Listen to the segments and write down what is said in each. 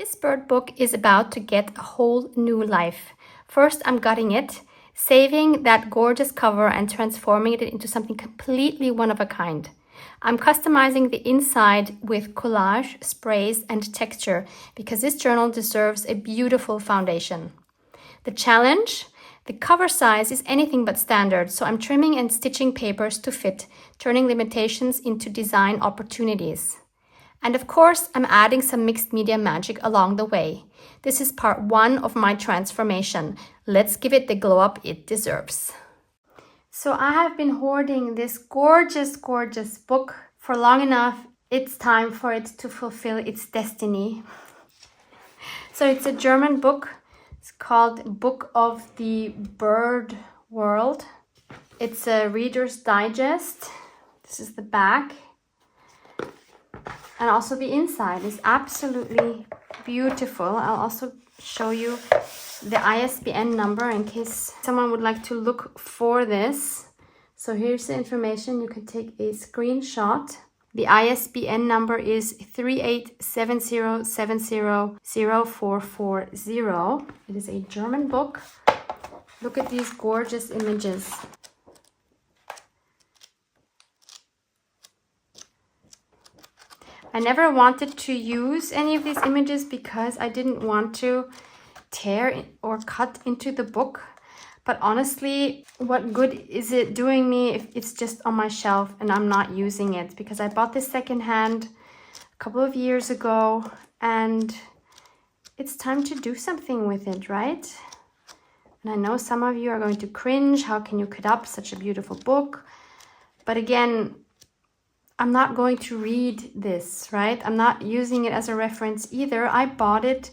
This bird book is about to get a whole new life. First, I'm gutting it, saving that gorgeous cover and transforming it into something completely one of a kind. I'm customizing the inside with collage, sprays, and texture because this journal deserves a beautiful foundation. The challenge? The cover size is anything but standard, so I'm trimming and stitching papers to fit, turning limitations into design opportunities. And of course, I'm adding some mixed media magic along the way. This is part 1 of my transformation. Let's give it the glow up it deserves. So I have been hoarding this gorgeous, gorgeous book for long enough. It's time for it to fulfill its destiny. So it's a German book. It's called Book of the Bird World. It's a Reader's Digest. This is the back. And also the inside is absolutely beautiful. I'll also show you the ISBN number in case someone would like to look for this. So here's the information. You can take a screenshot. The ISBN number is 3870700440. It is a German book. Look at these gorgeous images. I never wanted to use any of these images because I didn't want to tear or cut into the book. But honestly, what good is it doing me if it's just on my shelf and I'm not using it? Because I bought this secondhand a couple of years ago and it's time to do something with it, right? And I know some of you are going to cringe. How can you cut up such a beautiful book? But again, I'm not going to read this, right? I'm not using it as a reference either. I bought it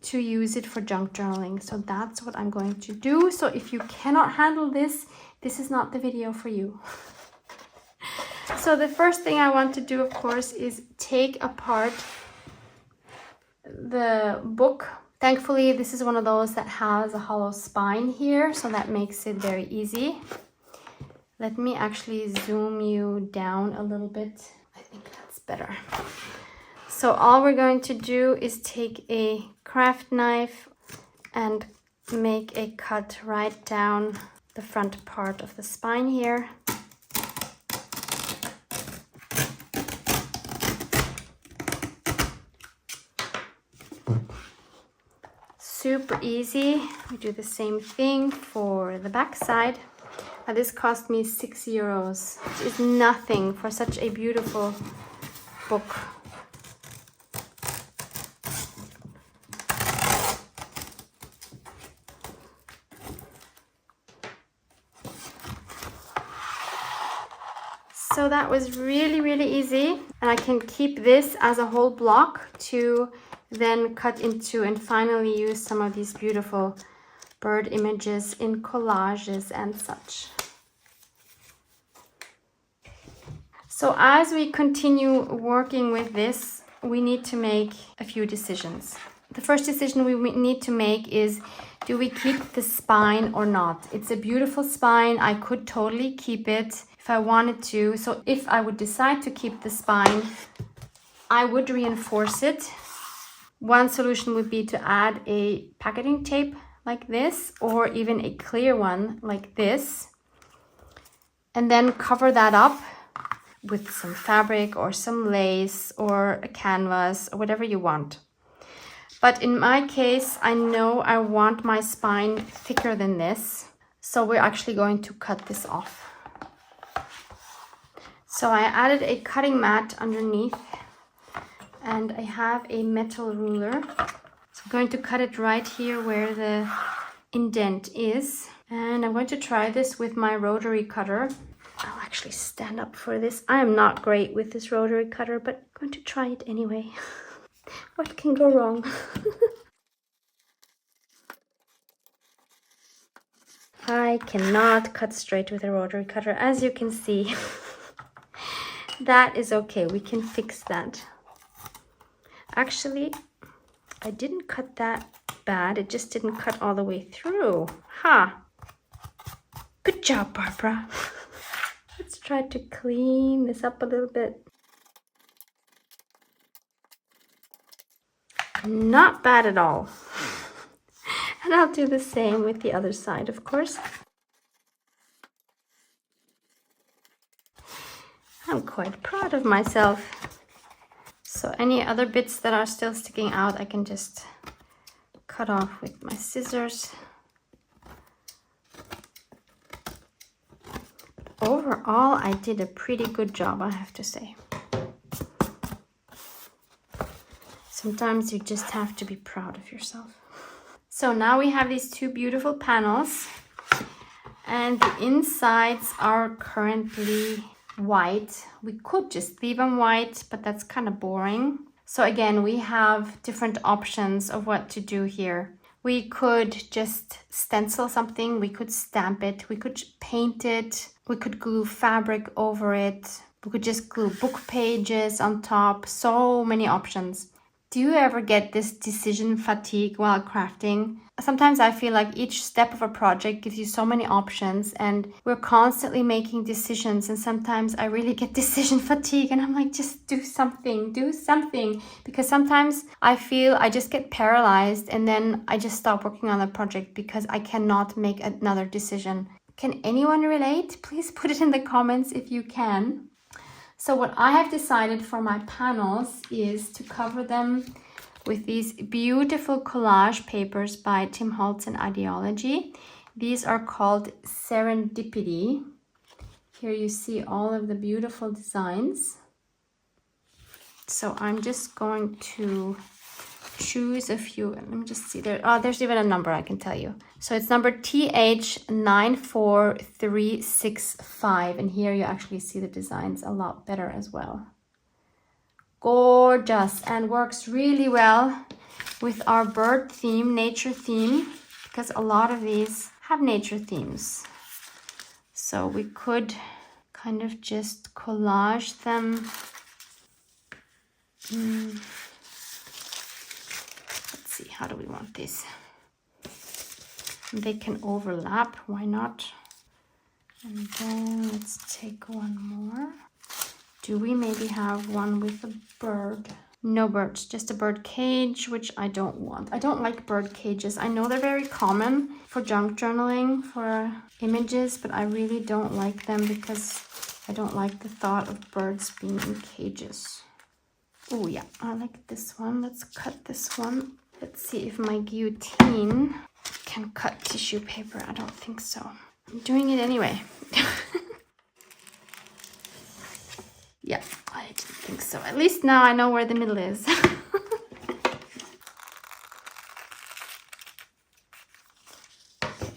to use it for junk journaling. So that's what I'm going to do. So if you cannot handle this, this is not the video for you. So the first thing I want to do, of course, is take apart the book. Thankfully, this is one of those that has a hollow spine here, so that makes it very easy. Let me actually zoom you down a little bit. I think that's better. So all we're going to do is take a craft knife and make a cut right down the front part of the spine here. Super easy. We do the same thing for the back side. Now this cost me €6, which is nothing for such a beautiful book. So that was really, really easy. And I can keep this as a whole block to then cut into and finally use some of these beautiful bird images in collages and such. So as we continue working with this, we need to make a few decisions. The first decision we need to make is, do we keep the spine or not? It's a beautiful spine. I could totally keep it if I wanted to. So if I would decide to keep the spine, I would reinforce it. One solution would be to add a packaging tape like this, or even a clear one like this, and then cover that up with some fabric or some lace or a canvas or whatever you want. But in my case, I know I want my spine thicker than this, so we're actually going to cut this off. So I added a cutting mat underneath and I have a metal ruler. So I'm going to cut it right here where the indent is. And I'm going to try this with my rotary cutter. I'll actually stand up for this. I am not great with this rotary cutter, but I'm going to try it anyway. What can go wrong? I cannot cut straight with a rotary cutter, as you can see. That is okay, we can fix that. Actually, I didn't cut that bad, it just didn't cut all the way through. Good job, Barbara. Let's try to clean this up a little bit. Not bad at all. And I'll do the same with the other side, of course. I'm quite proud of myself. So any other bits that are still sticking out, I can just cut off with my scissors. Overall, I did a pretty good job, I have to say. Sometimes you just have to be proud of yourself. So now we have these two beautiful panels, and the insides are currently white. We could just leave them white, but that's kind of boring. So again, we have different options of what to do here. We could just stencil something, we could stamp it, we could paint it, we could glue fabric over it, we could just glue book pages on top. So many options. Do you ever get this decision fatigue while crafting? Sometimes I feel like each step of a project gives you so many options and we're constantly making decisions, and sometimes I really get decision fatigue and I'm like, just do something. Because sometimes I feel I just get paralyzed and then I just stop working on the project because I cannot make another decision. Can anyone relate? Please put it in the comments if you can. So what I have decided for my panels is to cover them with these beautiful collage papers by Tim Holtz and Ideology. These are called Serendipity. Here you see all of the beautiful designs. So I'm just going to choose a few. Let me just see there. Oh, there's even a number I can tell you. So it's number TH94365, and here you actually see the designs a lot better as well. Gorgeous, and works really well with our bird theme, nature theme, because a lot of these have nature themes. So we could kind of just collage them. Let's see, how do we want this? They can overlap, why not? And then let's take one more. Do we maybe have one with a bird? No birds, just a bird cage, which I don't want. I don't like bird cages. I know they're very common for junk journaling, for images, but I really don't like them because I don't like the thought of birds being in cages. Oh yeah, I like this one. Let's cut this one. Let's see if my guillotine can cut tissue paper. I don't think so. I'm doing it anyway. Yeah, I didn't think so. At least now I know where the middle is.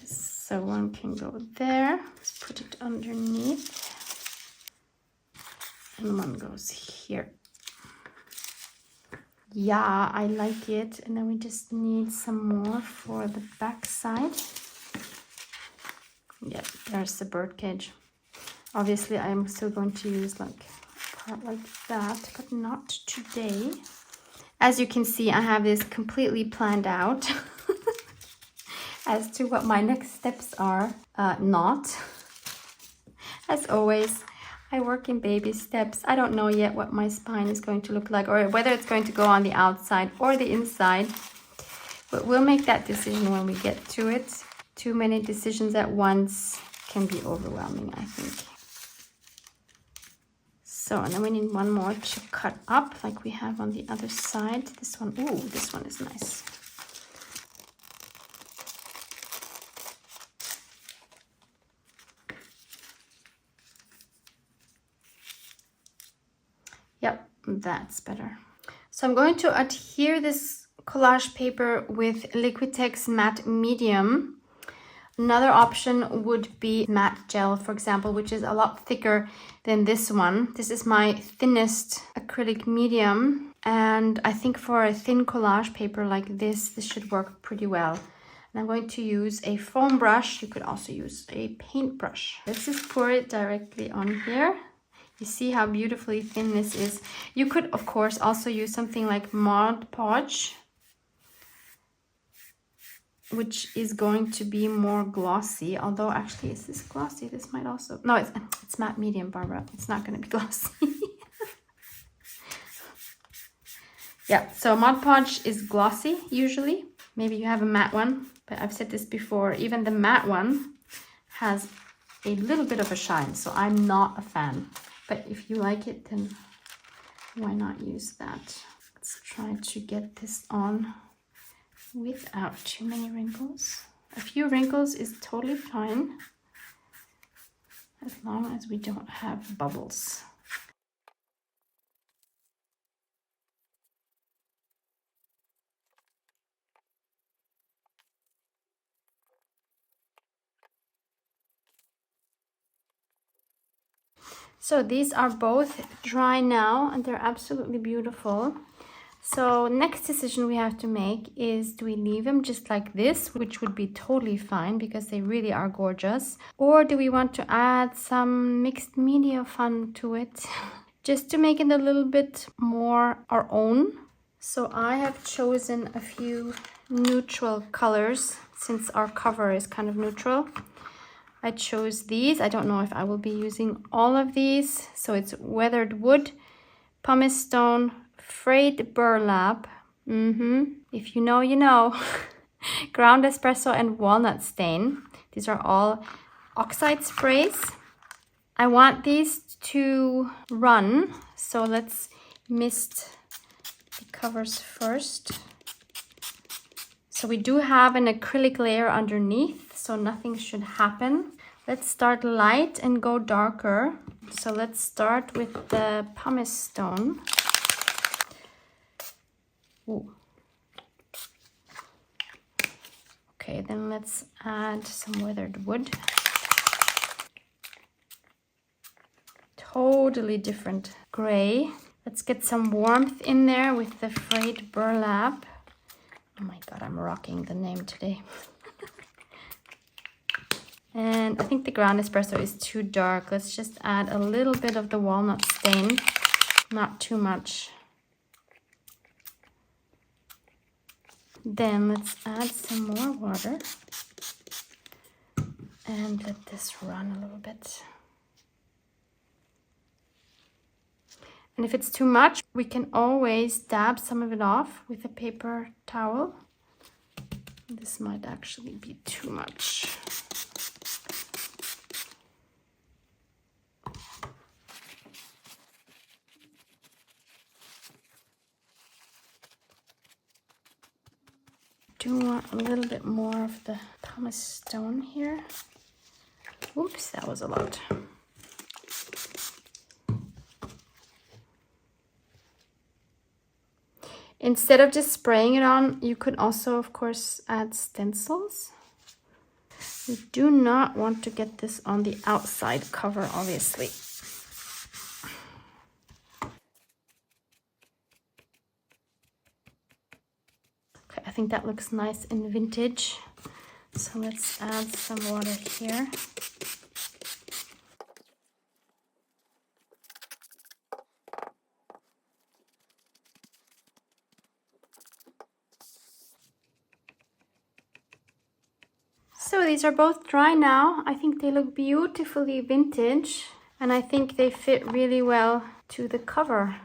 So one can go there. Let's put it underneath. And one goes here. Yeah, I like it. And then we just need some more for the back side. Yeah, there's the bird cage. Obviously, I am still going to use like like that, but not today. As you can see, I have this completely planned out as to what my next steps are. Not. As always, I work in baby steps. I don't know yet what my spine is going to look like, or whether it's going to go on the outside or the inside, but we'll make that decision when we get to it. Too many decisions at once can be overwhelming, I think. So, and then we need one more to cut up like we have on the other side. This one, ooh, this one is nice. Yep, that's better. So I'm going to adhere this collage paper with Liquitex Matte Medium. Another option would be matte gel, for example, which is a lot thicker than this one. This is my thinnest acrylic medium, and I think for a thin collage paper like this should work pretty well. And I'm going to use a foam brush. You could also use a paintbrush. Let's just pour it directly on here. You see how beautifully thin this is. You could, of course, also use something like Mod Podge, which is going to be more glossy. Although, actually, is this glossy? This might also... No, it's matte medium, Barbara. It's not going to be glossy. Yeah, so Mod Podge is glossy usually. Maybe you have a matte one, but I've said this before, even the matte one has a little bit of a shine, so I'm not a fan. But if you like it, then why not use that? Let's try to get this on without too many wrinkles. A few wrinkles is totally fine, as long as we don't have bubbles. So these are both dry now and they're absolutely beautiful. So next decision we have to make is, do we leave them just like this, which would be totally fine because they really are gorgeous, or do we want to add some mixed media fun to it just to make it a little bit more our own? So I have chosen a few neutral colors since our cover is kind of neutral. I chose these. I don't know if I will be using all of these. So it's weathered wood, pumice stone, frayed burlap. If you know, you know. Ground espresso and walnut stain. These are all oxide sprays. I want these to run. So let's mist the covers first. So we do have an acrylic layer underneath, so nothing should happen. Let's start light and go darker. So let's start with the pumice stone. Ooh. Okay, then let's add some weathered wood. Totally different gray. Let's get some warmth in there with the frayed burlap. Oh my god, I'm rocking the name today. And I think the ground espresso is too dark. Let's just add a little bit of the walnut stain, not too much. Then let's add some more water and let this run a little bit. And if it's too much, we can always dab some of it off with a paper towel. This might actually be too much. Do want a little bit more of the pumice stone here. Oops, that was a lot. Instead of just spraying it on, you could also, of course, add stencils. We do not want to get this on the outside cover, obviously. Okay, I think that looks nice and vintage. So let's add some water here. So these are both dry now. I think they look beautifully vintage, and I think they fit really well to the cover.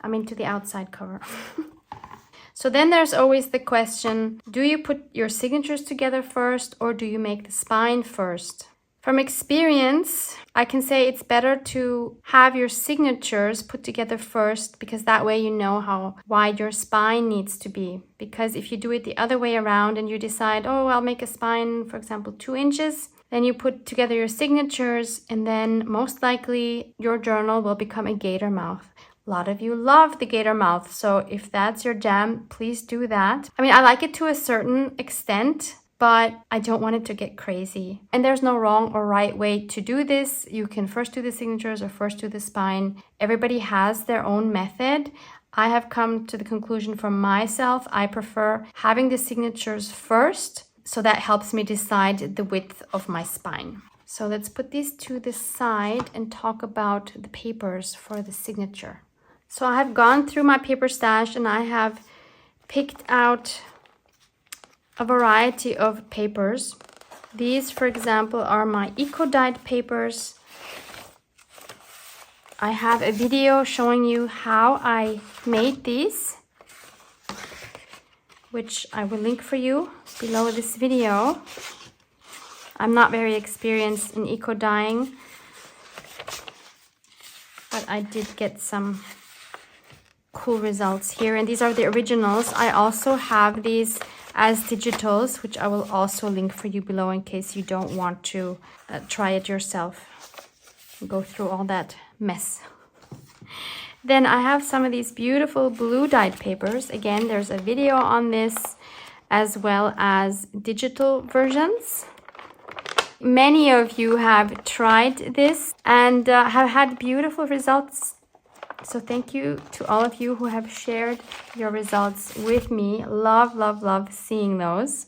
I mean, to the outside cover. So then there's always the question, do you put your signatures together first or do you make the spine first? From experience, I can say it's better to have your signatures put together first, because that way you know how wide your spine needs to be. Because if you do it the other way around and you decide, oh, I'll make a spine, for example, 2 inches, then you put together your signatures and then most likely your journal will become a gator mouth. A lot of you love the gator mouth, so if that's your jam, please do that. I mean, I like it to a certain extent, but I don't want it to get crazy. And there's no wrong or right way to do this. You can first do the signatures or first do the spine. Everybody has their own method. I have come to the conclusion for myself, I prefer having the signatures first, so that helps me decide the width of my spine. So let's put these to the side and talk about the papers for the signature. So I have gone through my paper stash and I have picked out a variety of papers. These, for example, are my eco-dyed papers. I have a video showing you how I made these, which I will link for you below this video. I'm not very experienced in eco dyeing, but I did get some cool results here, and these are the originals. I also have these as digitals, which I will also link for you below in case you don't want to try it yourself and go through all that mess. Then I have some of these beautiful blue dyed papers. Again, there's a video on this as well as digital versions. Many of you have tried this and have had beautiful results. So thank you to all of you who have shared your results with me. Love, love, love seeing those.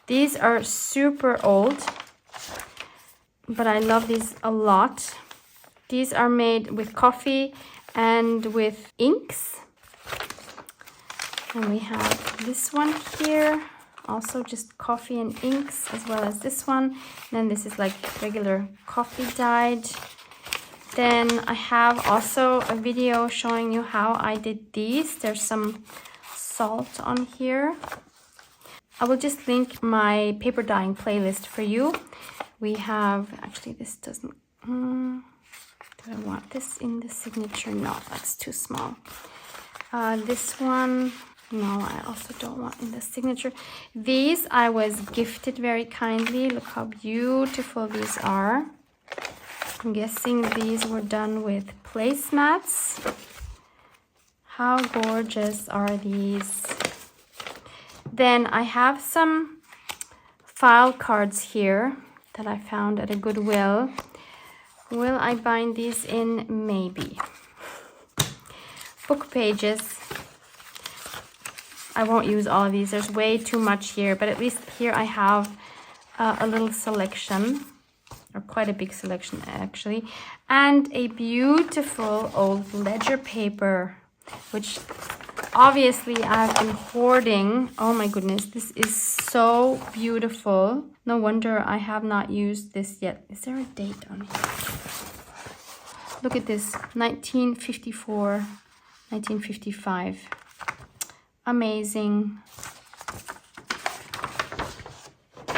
These are super old, but I love these a lot. These are made with coffee and with inks. And we have this one here, also just coffee and inks, as well as this one. And then this is like regular coffee dyed. Then I have also a video showing you how I did these. There's some salt on here. I will just link my paper dyeing playlist for you. We have, actually this doesn't, do I want this in the signature? No, that's too small. This one, no, I also don't want in the signature. These I was gifted very kindly. Look how beautiful these are. I'm guessing these were done with placemats. How gorgeous are these? Then I have some file cards here that I found at a Goodwill. Will I bind these in? Maybe. Book pages. I won't use all of these. There's way too much here, but at least here I have a little selection. Or quite a big selection actually, and a beautiful old ledger paper, which obviously I've been hoarding. Oh my goodness, this is so beautiful. No wonder I have not used this yet. Is there a date on here? Look at this, 1954, 1955. Amazing.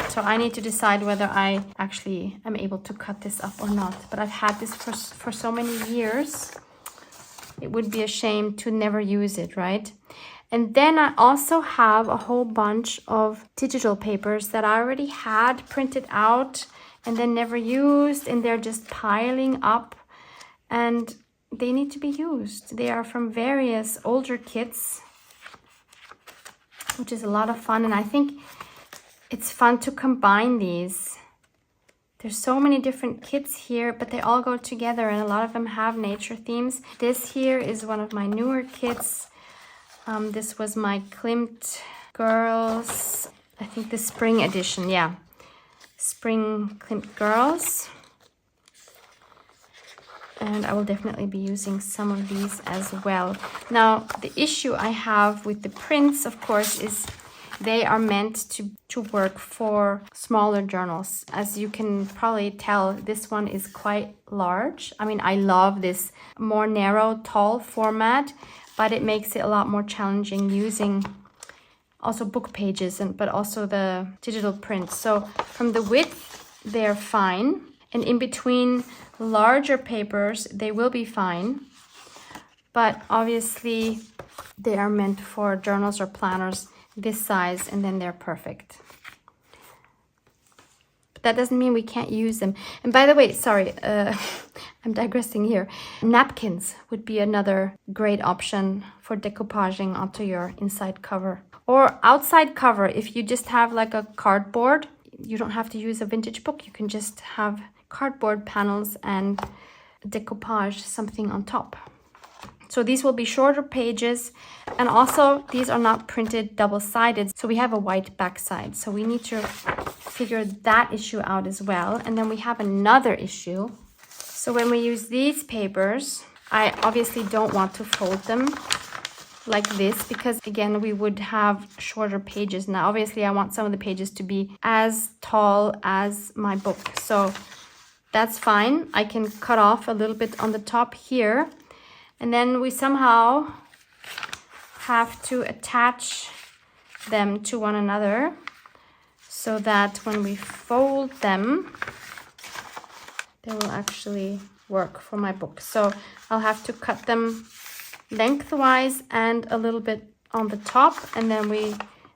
So I need to decide whether I actually am able to cut this up or not. But I've had this for so many years. It would be a shame to never use it, right? And then I also have a whole bunch of digital papers that I already had printed out and then never used. And they're just piling up and they need to be used. They are from various older kits, which is a lot of fun. And I think it's fun to combine these. There's so many different kits here, but they all go together and a lot of them have nature themes. This here is one of my newer kits. This was my Klimt Girls, I think the spring edition, yeah. Spring Klimt Girls. And I will definitely be using some of these as well. Now, the issue I have with the prints, of course, is they are meant to work for smaller journals. As you can probably tell, this one is quite large. I mean, I love this more narrow, tall format, but it makes it a lot more challenging using also book pages, but also the digital prints. So from the width, they're fine. And in between larger papers, they will be fine. But obviously, they are meant for journals or planners this size, and then they're perfect. But that doesn't mean we can't use them. And by the way, sorry, I'm digressing here. Napkins would be another great option for decoupaging onto your inside cover. Or outside cover, if you just have like a cardboard, you don't have to use a vintage book. You can just have cardboard panels and decoupage something on top. So these will be shorter pages, and also these are not printed double-sided, so we have a white backside. So we need to figure that issue out as well. And then we have another issue. So when we use these papers, I obviously don't want to fold them like this, because again, we would have shorter pages. Now, obviously I want some of the pages to be as tall as my book. So that's fine. I can cut off a little bit on the top here. And then we somehow have to attach them to one another so that when we fold them, they will actually work for my book. So I'll have to cut them lengthwise and a little bit on the top, and then we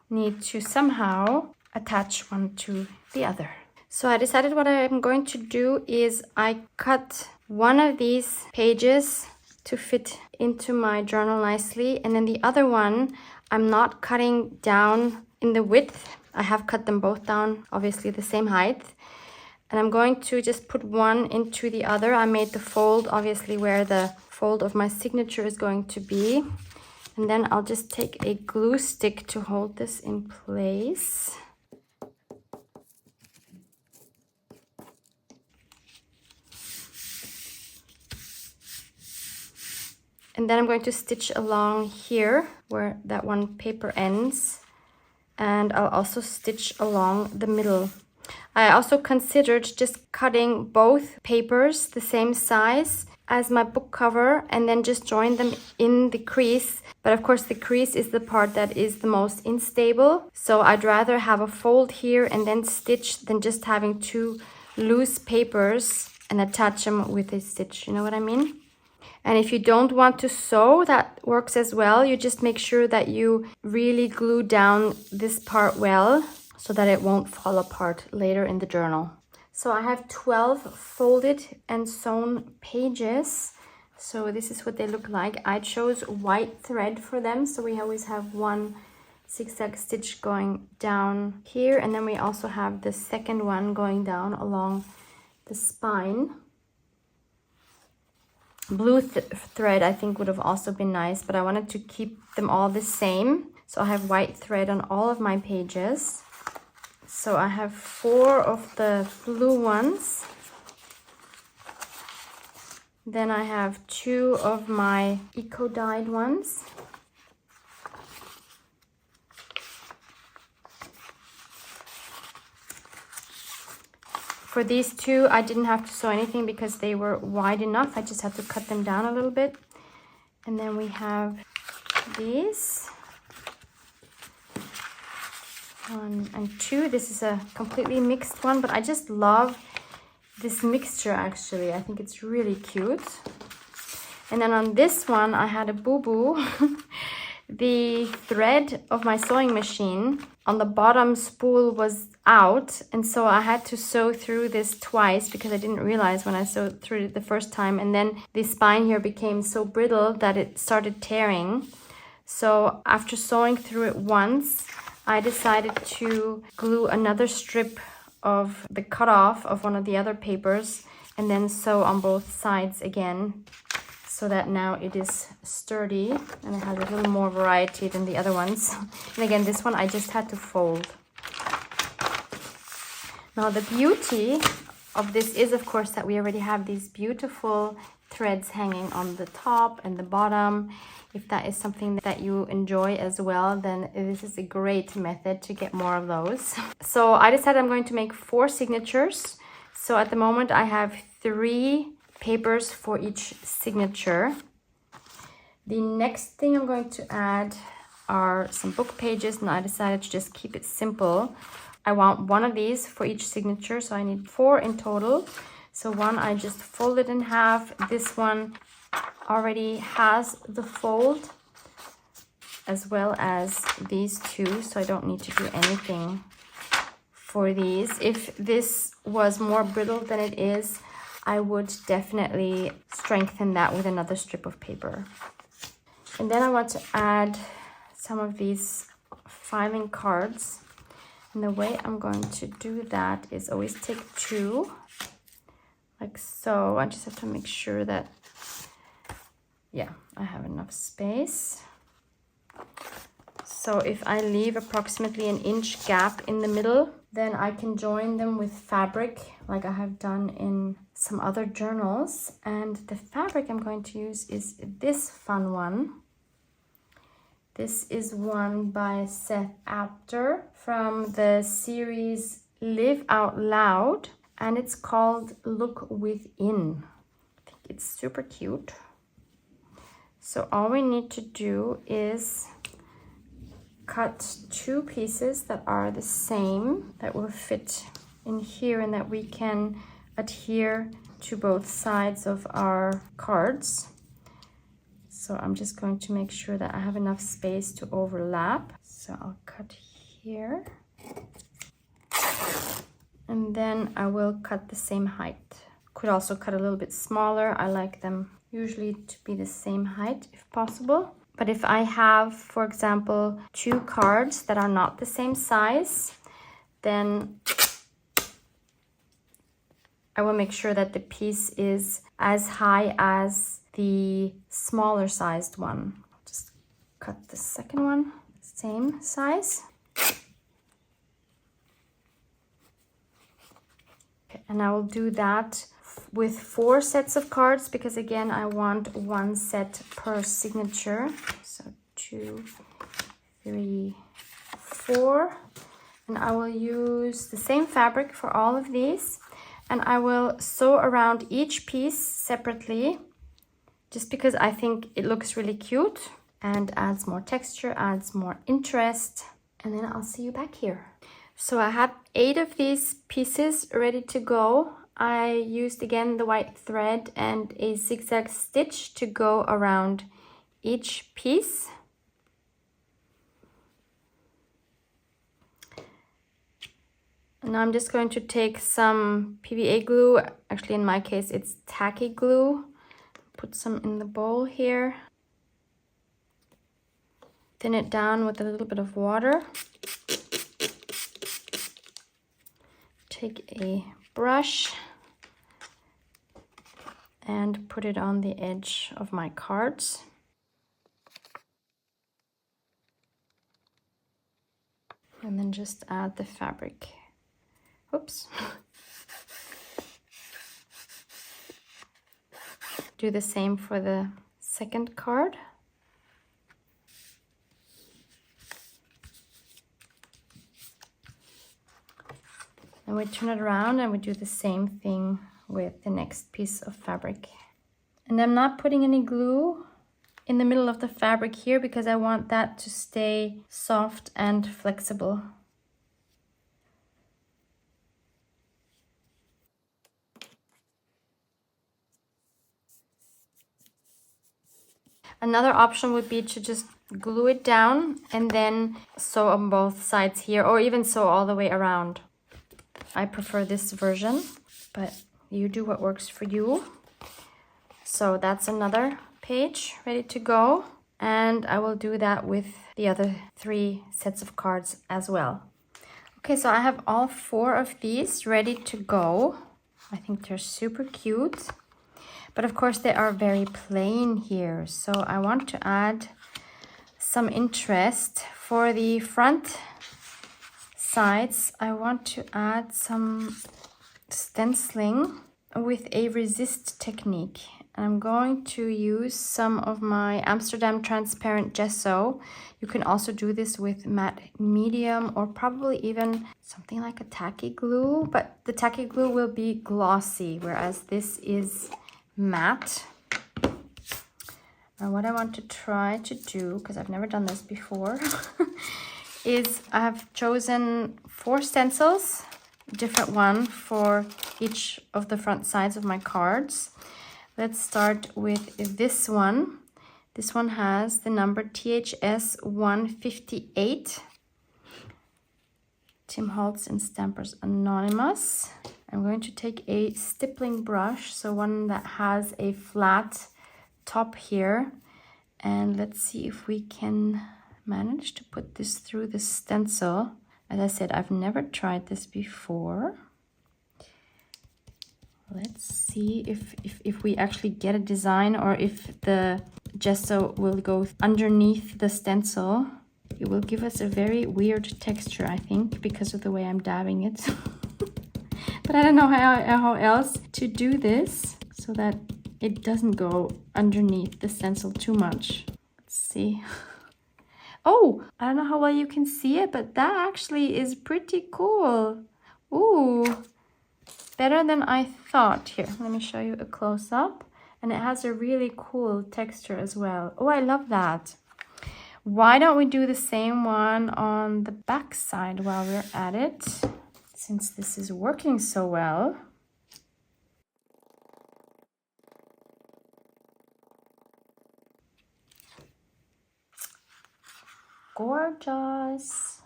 need to somehow attach one to the other. So I decided what I'm going to do is I cut one of these pages to fit into my journal nicely, and then the other one I'm not cutting down in the width. I have cut them both down, obviously the same height. And I'm going to just put one into the other. I made the fold obviously where the fold of my signature is going to be. And then I'll just take a glue stick to hold this in place. And then I'm going to stitch along here where that one paper ends. And I'll also stitch along the middle. I also considered just cutting both papers the same size as my book cover and then just join them in the crease. But of course the crease is the part that is the most unstable. So I'd rather have a fold here and then stitch than just having two loose papers and attach them with a stitch. You know what I mean? And if you don't want to sew, that works as well. You just make sure that you really glue down this part well so that it won't fall apart later in the journal. So I have 12 folded and sewn pages. So this is what they look like. I chose white thread for them. So we always have one zigzag stitch going down here. And then we also have the second one going down along the spine. Blue thread I think would have also been nice, but I wanted to keep them all the same. So I have white thread on all of my pages. So I have 4 of the blue ones. Then I have 2 of my eco-dyed ones. For these 2, I didn't have to sew anything because they were wide enough. I just had to cut them down a little bit. And then we have these. 1 and 2. This is a completely mixed one, but I just love this mixture actually. I think it's really cute. And then on this one, I had a boo-boo. The thread of my sewing machine on the bottom spool was out, and so I had to sew through this twice because I didn't realize when I sewed through it the first time, and then the spine here became so brittle that it started tearing. So after sewing through it once, I decided to glue another strip of the cutoff of one of the other papers and then sew on both sides again, so that now it is sturdy and it has a little more variety than the other ones. And again, this one I just had to fold. Now the beauty of this is of course that we already have these beautiful threads hanging on the top and the bottom. If that is something that you enjoy as well, then this is a great method to get more of those. So I decided I'm going to make 4 signatures. So at the moment I have 3 papers for each signature. The next thing I'm going to add are some book pages, and I decided to just keep it simple. I want 1 of these for each signature, so I need 4 in total. So one I just folded in half. This one already has the fold, as well as these 2, so I don't need to do anything for these. If this was more brittle than it is, I would definitely strengthen that with another strip of paper. And then I want to add some of these filing cards. And the way I'm going to do that is always take 2, like so. I just have to make sure that, yeah, I have enough space. So if I leave approximately an inch gap in the middle, then I can join them with fabric like I have done in some other journals. And the fabric I'm going to use is this fun one. This is one by Seth Apter from the series Live Out Loud. and it's called Look Within. I think it's super cute. So all we need to do is cut 2 pieces that are the same, that will fit in here and that we can adhere to both sides of our cards. So I'm just going to make sure that I have enough space to overlap. So I'll cut here. And then I will cut the same height. Could also cut a little bit smaller. I like them usually to be the same height if possible. But if I have, for example, 2 cards that are not the same size, then I will make sure that the piece is as high as the smaller sized one. Just cut the second one, same size. Okay, and I will do that with 4 sets of cards because again, I want 1 set per signature. So 2, 3, 4. And I will use the same fabric for all of these. And I will sew around each piece separately just because I think it looks really cute and adds more texture, adds more interest. And then I'll see you back here. So I have 8 of these pieces ready to go. I used again the white thread and a zigzag stitch to go around each piece. And now I'm just going to take some PVA glue. Actually, in my case, it's tacky glue. Put some in the bowl here. Thin it down with a little bit of water. Take a brush and put it on the edge of my cards. And then just add the fabric. Oops. Do the same for the second card. And we turn it around and we do the same thing with the next piece of fabric. And I'm not putting any glue in the middle of the fabric here because I want that to stay soft and flexible. Another option would be to just glue it down and then sew on both sides here, or even sew all the way around. I prefer this version, but you do what works for you. So that's another page ready to go. And I will do that with the other 3 sets of cards as well. Okay, so I have all 4 of these ready to go. I think they're super cute. But of course they are very plain here. So I want to add some interest. For the front sides, I want to add some stenciling with a resist technique. I'm going to use some of my Amsterdam transparent gesso. You can also do this with matte medium or probably even something like a tacky glue, but the tacky glue will be glossy, whereas this is matte. And what I want to try to do, because I've never done this before, is I have chosen 4 stencils, a different one for each of the front sides of my cards. Let's start with this one. This one has the number THS 158. Tim Holtz and Stampers Anonymous. I'm going to take a stippling brush, so one that has a flat top here. And let's see if we can manage to put this through the stencil. As I said, I've never tried this before. Let's see if we actually get a design, or if the gesso will go underneath the stencil. It will give us a very weird texture, I think, because of the way I'm dabbing it. But I don't know how else to do this so that it doesn't go underneath the stencil too much. Let's see. Oh, I don't know how well you can see it, but that actually is pretty cool. Ooh. better than I thought. Here, let me show you a close-up. And it has a really cool texture as well. Oh, I love that. Why don't we do the same one on the back side while we're at it, since this is working so well. Gorgeous.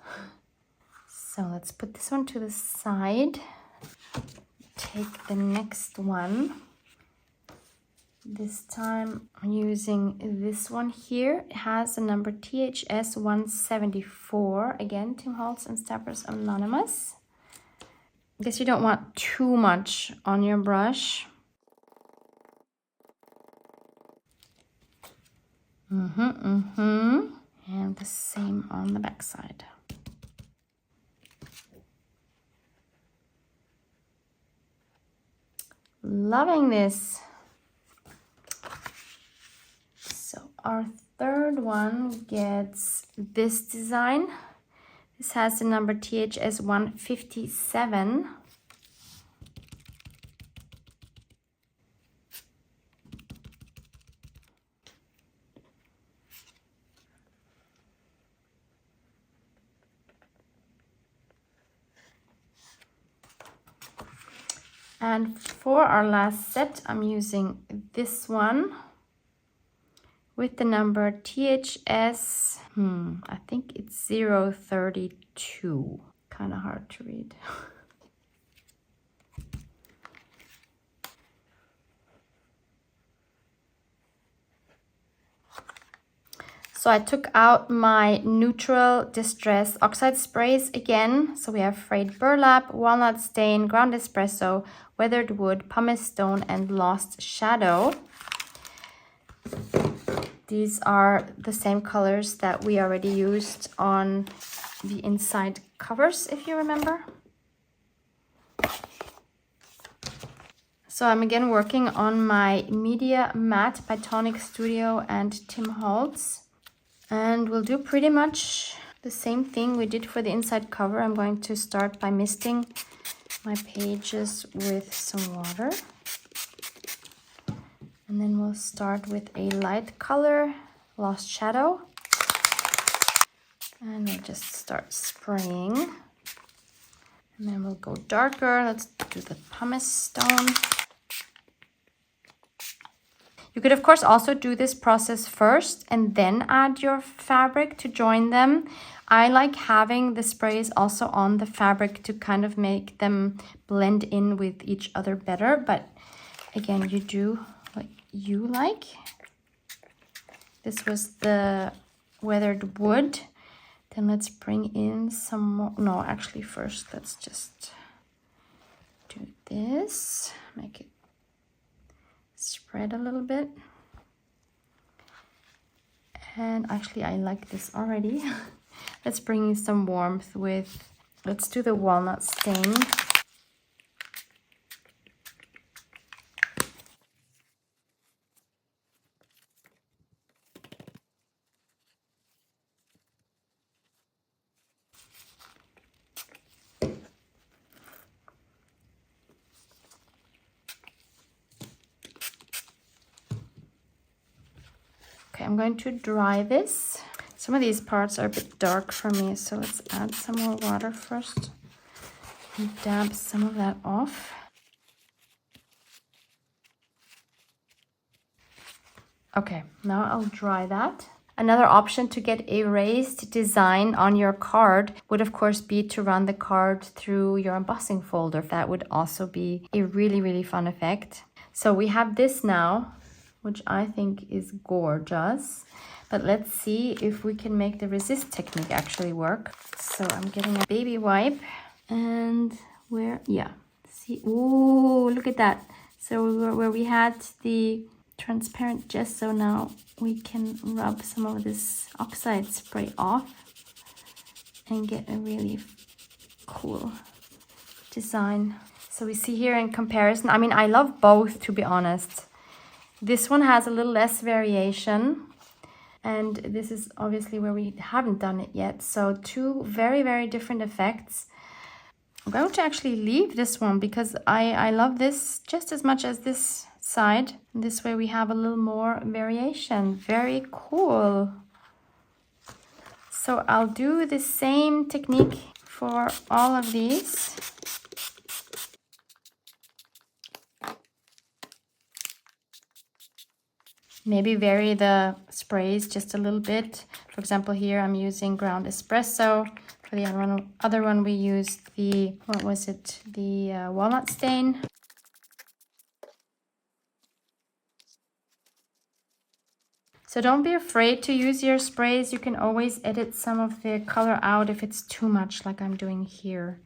So let's put this one to the side. Take the next one. This time I'm using this one here. It has the number THS 174. Again, Tim Holtz and Stampers Anonymous. I guess you don't want too much on your brush. And the same on the back side. Loving this. So our third one gets this design. This has the number THS 157. And for our last set, I'm using this one with the number THS, I think it's 032. Kind of hard to read. So I took out my neutral distress oxide sprays again. So we have frayed burlap, walnut stain, ground espresso, weathered wood, pumice stone, and lost shadow. These are the same colors that we already used on the inside covers, if you remember. So I'm again working on my Media Matte by Tonic Studio and Tim Holtz. And we'll do pretty much the same thing we did for the inside cover. I'm going to start by misting my pages with some water. And then we'll start with a light color, Lost Shadow. And we'll just start spraying. And then we'll go darker. Let's do the pumice stone. You could, of course, also do this process first and then add your fabric to join them. I like having the sprays also on the fabric to kind of make them blend in with each other better. But again, you do what you like. This was the weathered wood. Then let's bring in some more. No, actually, first, let's just do this. Make it spread a little bit. And actually I like this already. Let's bring in some warmth with, let's do the walnut stain. I'm going to dry this. Some of these parts are a bit dark for me, so let's add some more water first and dab some of that off. Okay, now I'll dry that. Another option to get a raised design on your card would of course be to run the card through your embossing folder. That would also be a really, really fun effect. So we have this now, which I think is gorgeous. But let's see if we can make the resist technique actually work. So I'm getting a baby wipe and see, ooh, look at that. So where we had the transparent gesso, now we can rub some of this oxide spray off and get a really cool design. So we see here in comparison, I mean, I love both, to be honest. This one has a little less variation, and this is obviously where we haven't done it yet. So two very, very different effects. I'm going to actually leave this one because I love this just as much as this side. This way we have a little more variation. Very cool. So I'll do the same technique for all of these. Maybe vary the sprays just a little bit. For example, here I'm using ground espresso. For the other one we used the, what was it? The walnut stain. So don't be afraid to use your sprays. You can always edit some of the color out if it's too much, like I'm doing here.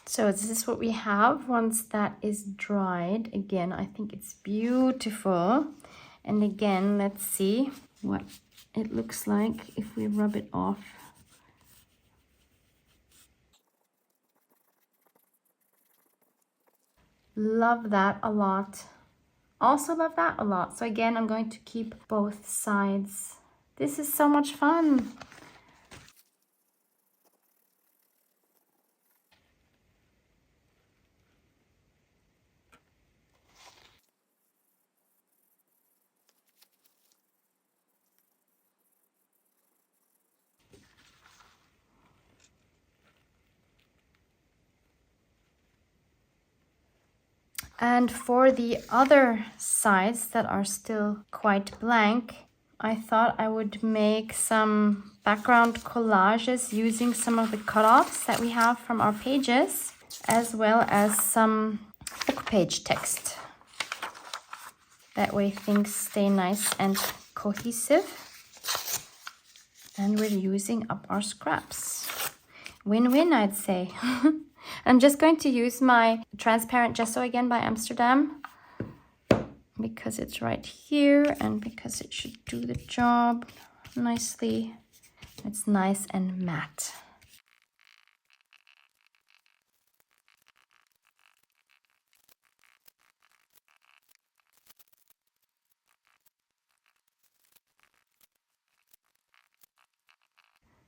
So this is what we have once that is dried. Again, I think it's beautiful. And again, let's see what it looks like if we rub it off. Love that a lot. Also love that a lot. So again, I'm going to keep both sides. This is so much fun. And for the other sides that are still quite blank, I thought I would make some background collages using some of the cutoffs that we have from our pages, as well as some book page text. That way things stay nice and cohesive. And we're using up our scraps. Win-win, I'd say. I'm just going to use my transparent gesso again by Amsterdam because it's right here and because it should do the job nicely. It's nice and matte.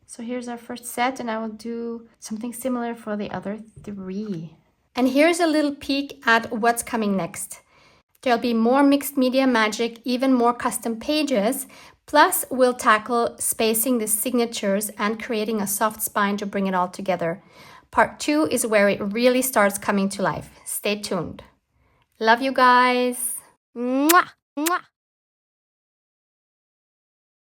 So here's our first set, and I will do something similar for the other three. And here's a little peek at what's coming next. There'll be more mixed media magic, even more custom pages, plus we'll tackle spacing the signatures and creating a soft spine to bring it all together. Part 2 is where it really starts coming to life. Stay tuned. Love you guys. Mwah! Mwah!